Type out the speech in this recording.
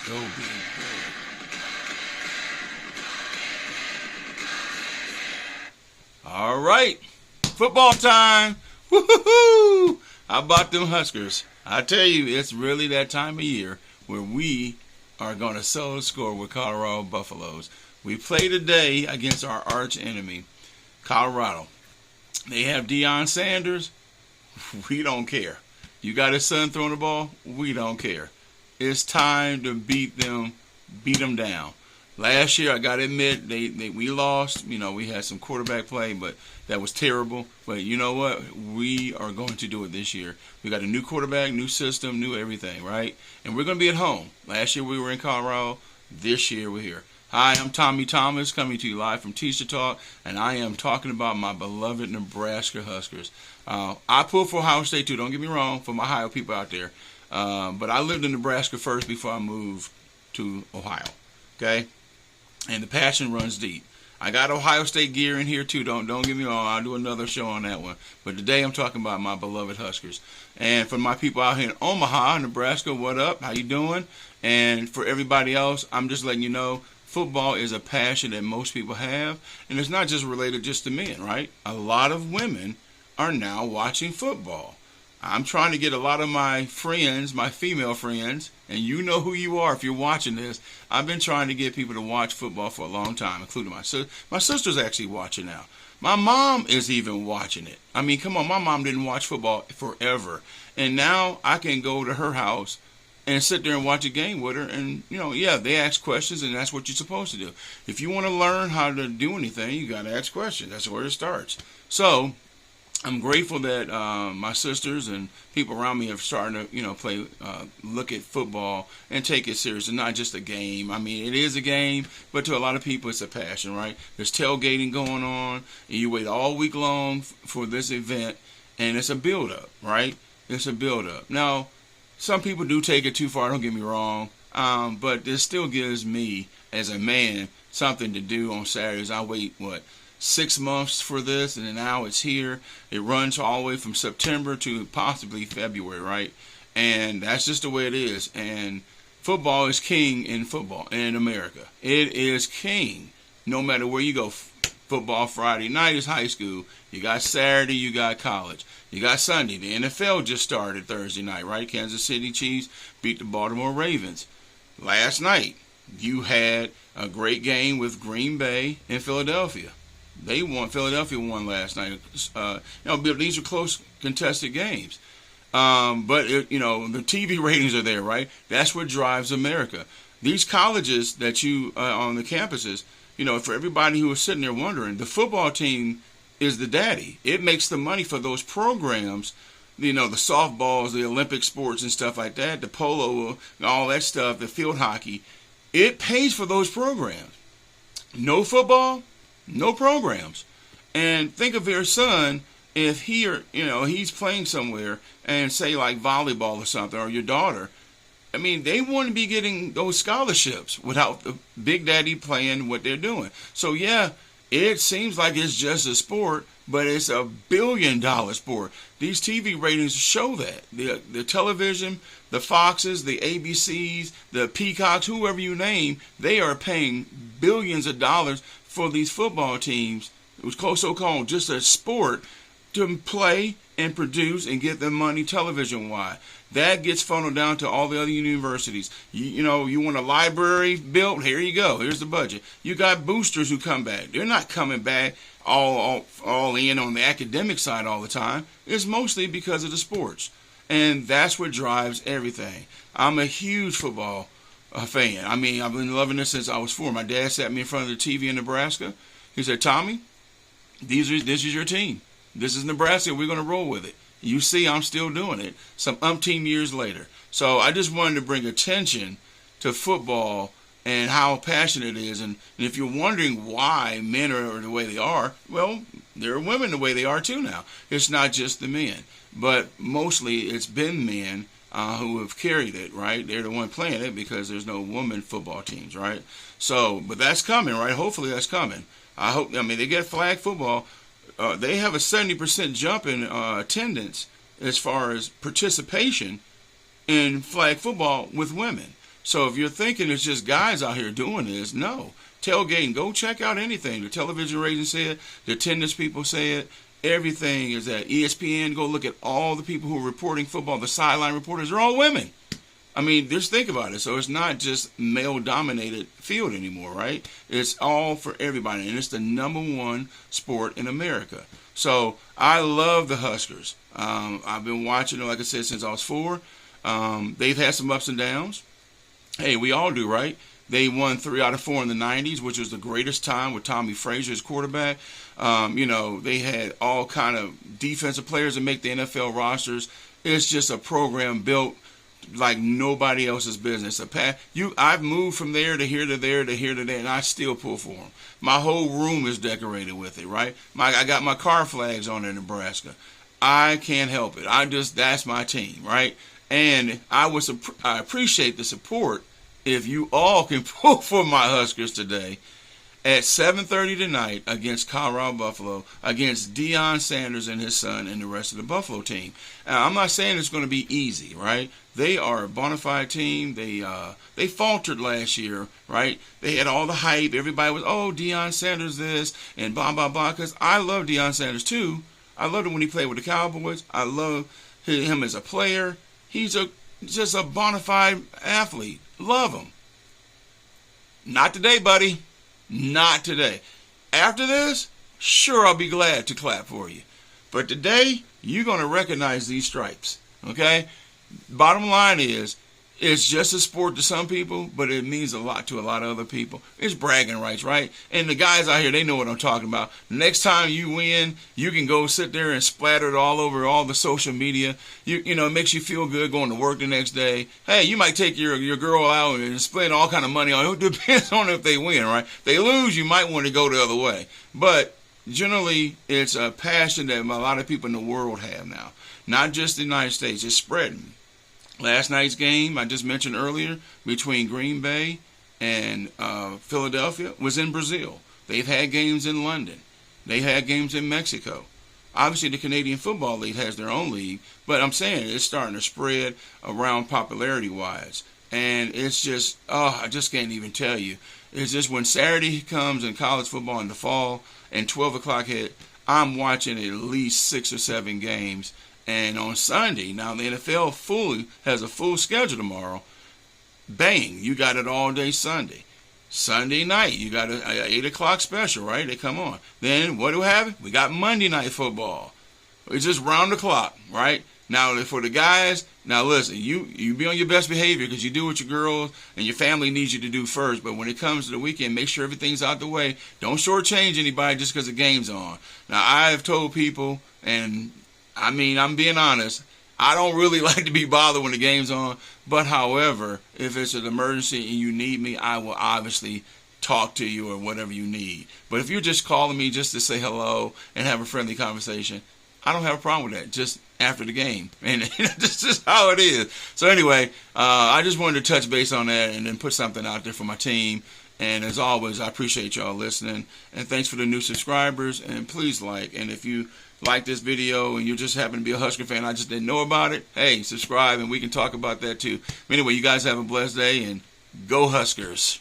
Go big, go. All right, football time. Woo-hoo-hoo! How about them Huskers? I tell you, it's really that time of year where we are going to settle the score with Colorado Buffaloes. We play today against our arch enemy, Colorado. They have Deion Sanders. We don't care. You got his son throwing the ball? We don't care. It's time to beat them down. Last year, I got to admit, we lost. You know, we had some quarterback play, but that was terrible. But you know what? We are going to do it this year. We got a new quarterback, new system, new everything, right? And we're going to be at home. Last year, we were in Colorado. This year, we're here. Hi, I'm Tommy Thomas, coming to you live from T-ster Talk, and I am talking about my beloved Nebraska Huskers. I pulled for Ohio State, too. Don't get me wrong, for my Ohio people out there. But I lived in Nebraska first before I moved to Ohio, okay? And the passion runs deep. I got Ohio State gear in here too. Don't get me wrong. I'll do another show on that one. But today I'm talking about my beloved Huskers. And for my people out here in Omaha, Nebraska, what up? How you doing? And for everybody else, I'm just letting you know, football is a passion that most people have, and it's not just related just to men, right? A lot of women are now watching football. I'm trying to get a lot of my friends, my female friends, and you know who you are if you're watching this. I've been trying to get people to watch football for a long time, including my sister. My sister's actually watching now. My mom is even watching it. I mean, come on, my mom didn't watch football forever. And now I can go to her house and sit there and watch a game with her. And, you know, yeah, they ask questions, and that's what you're supposed to do. If you want to learn how to do anything, you got to ask questions. That's where it starts. So I'm grateful that my sisters and people around me have started to, you know, look at football and take it serious. It's not just a game. I mean, it is a game, but to a lot of people, it's a passion, right? There's tailgating going on, and you wait all week long for this event, and it's a build-up, right? It's a build-up. Now, some people do take it too far, don't get me wrong, but this still gives me, as a man, something to do on Saturdays. I wait, 6 months for this, and now it's here. It runs all the way from September to possibly February, right? And that's just the way it is. And football is king in football in America. It is king no matter where you go. Football Friday night is high school. You got Saturday, you got college. You got Sunday. The NFL just started Thursday night, right? Kansas City Chiefs beat the Baltimore Ravens. Last night, you had a great game with Green Bay and Philadelphia. They won. Philadelphia won last night. These are close, contested games. But the TV ratings are there, right? That's what drives America. These colleges that you on the campuses, for everybody who is sitting there wondering, the football team is the daddy. It makes the money for those programs. The softballs, the Olympic sports and stuff like that, the polo, and all that stuff, the field hockey. It pays for those programs. No football. No programs. And think of your son if he's playing somewhere and say like volleyball or something, or your daughter. I mean, they wouldn't be getting those scholarships without the Big Daddy playing what they're doing. So yeah, it seems like it's just a sport, but it's a billion-dollar sport. These TV ratings show that. The television, the Foxes, the ABCs, the Peacocks, whoever you name, they are paying billions of dollars for these football teams. It was so-called just a sport to play and produce and get them money television-wide. That gets funneled down to all the other universities. You want a library built? Here you go. Here's the budget. You got boosters who come back. They're not coming back all in on the academic side all the time. It's mostly because of the sports. And that's what drives everything. I'm a huge football fan. I mean, I've been loving this since I was 4. My dad sat me in front of the TV in Nebraska. He said, Tommy, this is your team. This is Nebraska. We're going to roll with it. You see, I'm still doing it some umpteen years later. So I just wanted to bring attention to football and how passionate it is. And if you're wondering why men are the way they are, well, there are women the way they are too now. It's not just the men. But mostly it's been men who have carried it, right? They're the one playing it because there's no women football teams, right? So, but that's coming, right? Hopefully that's coming. They get flag football. They have a 70% jump in attendance as far as participation in flag football with women. So if you're thinking it's just guys out here doing this, no. Tailgating, go check out anything. The television ratings say it. The attendance people say it. Everything is at ESPN. Go look at all the people who are reporting football. The sideline reporters are all women. I mean, just think about it. So it's not just male-dominated field anymore, right? It's all for everybody, and it's the #1 sport in America. So I love the Huskers. I've been watching them, like I said, since I was 4. They've had some ups and downs. Hey, we all do, right? They won 3 out of 4 in the 90s, which was the greatest time with Tommy Frazier as quarterback. They had all kind of defensive players that make the NFL rosters. It's just a program built like nobody else's business. I've moved from there to here to there to here to there, and I still pull for them. My whole room is decorated with it, right? I got my car flags on in Nebraska. I can't help it. That's my team, right? And I appreciate the support. If you all can pull for my Huskers today at 7:30 tonight against Colorado Buffalo, against Deion Sanders and his son and the rest of the Buffalo team. Now, I'm not saying it's going to be easy, right? They are a bona fide team. They faltered last year, right? They had all the hype. Everybody was, oh, Deion Sanders this and blah, blah, blah. Because I love Deion Sanders too. I loved him when he played with the Cowboys. I love him as a player. He's just a bona fide athlete. Love him. Not today, buddy. Not today. After this, sure, I'll be glad to clap for you. But today, you're going to recognize these stripes. Okay? Bottom line is, it's just a sport to some people, but it means a lot to a lot of other people. It's bragging rights, right? And the guys out here, they know what I'm talking about. Next time you win, you can go sit there and splatter it all over all the social media. It makes you feel good going to work the next day. Hey, you might take your girl out and spend all kind of money on it. It depends on if they win, right? If they lose, you might want to go the other way. But generally, it's a passion that a lot of people in the world have now. Not just the United States. It's spreading. Last night's game, I just mentioned earlier, between Green Bay and Philadelphia was in Brazil. They've had games in London. They had games in Mexico. Obviously, the Canadian Football League has their own league, but I'm saying it's starting to spread around popularity-wise. And it's just, I just can't even tell you. It's just when Saturday comes in college football in the fall and 12 o'clock hit, I'm watching at least 6 or 7 games. And on Sunday, now the NFL has a full schedule tomorrow. Bang, you got it all day Sunday. Sunday night, you got an 8 o'clock special, right? They come on. Then what do we have? We got Monday Night Football. It's just round the clock, right? Now, for the guys, now listen, you be on your best behavior because you do what your girls and your family needs you to do first. But when it comes to the weekend, make sure everything's out the way. Don't shortchange anybody just because the game's on. Now, I have told people, and I mean, I'm being honest, I don't really like to be bothered when the game's on. But however, if it's an emergency and you need me, I will obviously talk to you or whatever you need. But if you're just calling me just to say hello and have a friendly conversation, I don't have a problem with that. Just after the game. And this is how it is. So anyway, I just wanted to touch base on that and then put something out there for my team. And as always, I appreciate y'all listening. And thanks for the new subscribers. And please like. And if you like this video and you just happen to be a Husker fan, I just didn't know about it, hey, subscribe and we can talk about that too. Anyway, you guys have a blessed day and go Huskers.